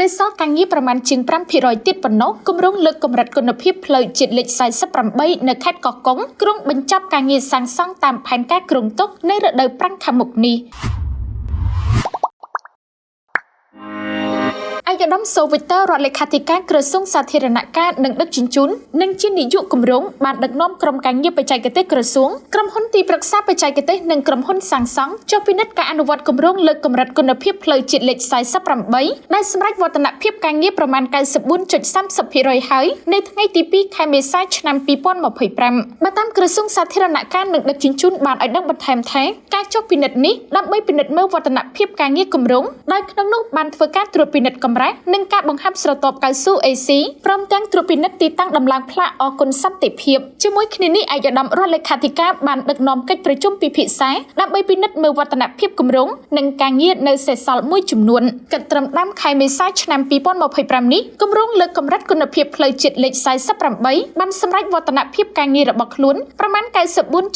ในซอกการងារប្រមាណជាង 5% ទៀតប៉ុណ្ណោះគម្រោងលើកកម្រិតគុណភាពផ្លូវជាតិលេខ 48 នៅខេត្តកោះកុងក្រុងបញ្ចប់ការងារសាងសង់តាមផែនការគ្រោងទុកនៅរដូវប្រាំងខាងមុខនេះឯកឧត្តមសូវីទ័ររដ្ឋលេខាធិការក្រសួងសាធារណការនិងដឹកជញ្ជូននិងជានាយកគម្រោងបានដឹកនាំក្រុមការងារបច្ចេកទេសក្រសួងក្រុមហ៊ុនទីប្រឹក្សាបច្ចេកទេសនិងក្រុមហ៊ុនសាងសង់ចុះពិនិត្យការអនុវត្តគម្រោងលើកកម្រិតគុណភាពផ្លូវជាតិលេខ 48 ដែលសម្រេចវឌ្ឍនភាពការងារប្រមាណ 94.30% ហើយនៅថ្ងៃទី 2 ខែមេសាឆ្នាំ 2025 បើតាមក្រសួងសាធារណការនិងដឹកជញ្ជូនបានឲ្យដឹងបន្ថែមថាការចុះពិនិត្យនេះដើម្បីពិនិត្យមើលវឌ្ឍនភាពការងារគម្រោងដោយក្នុងនោះបានធ្វើការត្រួតពិនិត្យកម្រិតនិងការបង្ហាត់ស្រទាប់កៅស៊ូ AC ព្រមទាំងត្រួតពិនិត្យទីតាំងដំឡើងផ្លាកអគុណសន្តិភាពជាមួយគ្នានេះឯកឧត្តមរដ្ឋលេខាធិការបានដឹកនាំកិច្ចប្រជុំពិភាក្សាដើម្បីពិនិត្យមើលវឌ្ឍនភាពគម្រោងនិងការងារនៅសេសសល់មួយចំនួនគិតត្រឹមដើមខែមេសាឆ្នាំ 2025 នេះគម្រោងលើកកម្រិតគុណភាពផ្លូវជាតិលេខ 48 បានសម្រេចវឌ្ឍនភាពការងាររបស់ខ្លួនប្រមាណ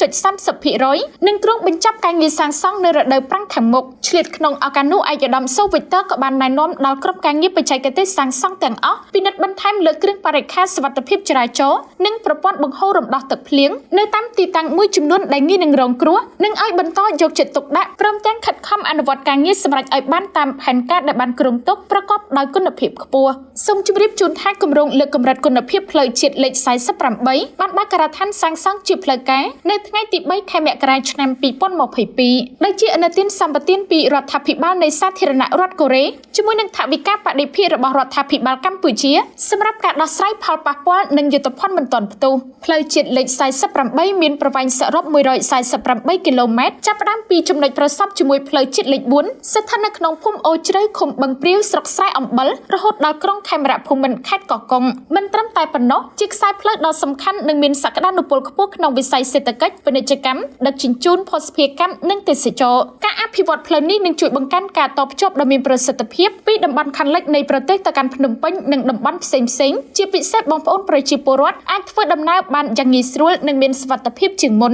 94.30% និងគ្រោងបញ្ចប់ការងារសាងសង់នៅរដូវប្រាំងខាងមុខឆ្លៀតក្នុងឱកាសនោះឯកឧត្តមសូវីទ័រក៏បានណែនាំដល់ក្រុមការងារបច្ចេកទេសសាងសង់ទាំងអស់ពិនិត្យបន្ថែមលើគ្រឿងបរិក្ខារសុវត្ថិភាពចរាចរណ៍និងប្រព័ន្ធបង្ហូររំដោះទឹកភ្លៀងនៅតាមទីតាំងមួយចំនួនដែលងាយនឹងរងគ្រោះនិងឲ្យបន្តយកចិត្តទុកដាក់ព្រមទាំងខិតខំអនុវត្តការងារសម្រាប់ឲ្យបានតាមផែនការដែលបានគ្រោងទុកប្រកបដោយគុណភាពខ្ពស់សូមជម្រាបជូនថាគម្រោងលើកកម្រិតគុណភាពផ្លូវជាតិលេខ 48 បានបើកការដ្ឋានសាងសង់ជាផ្លូវការនៅថ្ងៃទី 3 ខែមករាឆ្នាំ 2022 ដែលជាអនុទានសម្បទានពីរដ្ឋាភិបាលនៃសាធារណរដ្ឋកូរ៉េជាមួយនឹងថវិកាបដិភាគរបស់រដ្ឋាភិបាលកម្ពុជាសម្រាប់ការដោះស្រាយផលប៉ះពាល់និងយុទ្ធភ័ណ្ឌមិនទាន់ផ្ទុះផ្លូវជាតិលេខ 48 មានប្រវែងសរុប 148 គីឡូម៉ែត្រចាប់ផ្ដើមពីចំណុចប្រសព្វជាមួយផ្លូវជាតិលេខ 4 ស្ថិតនៅក្នុងភូមិអូជ្រៅឃុំបឹងព្រាវស្រុកស្រែអំបិលរហូតដល់ក្រុងខេមរភូមិន្ទខេត្តកោះកុងមិនត្រឹមតែប៉ុណ្ណោះជាខ្សែផ្លូវដ៏សំខាន់និងមានសក្តានុពលខ្ពស់ក្នុងវិស័យសេដ្ឋកិច្ចពាណិជ្ជកម្មដឹកជញ្ជូនភស្តុភារកម្មនិងទេសចរណ៍ការអភិវឌ្ឍផ្លូវនេះនឹងជួយបង្កើនការតភ្ជាប់ដ៏មានប្រសិទ្ធភាពពីតំបន់ខាងលិចនៃប្រទេសទៅកាន់ភ្នំពេញនិងតំបន់ផ្សេងៗជាពិសេសបងប្អូនប្រជាពលរដ្ឋអាចធ្វើដំណើរបានយ៉ាងងាយស្រួលនិងមានសុវត្ថិភាពជាងមុន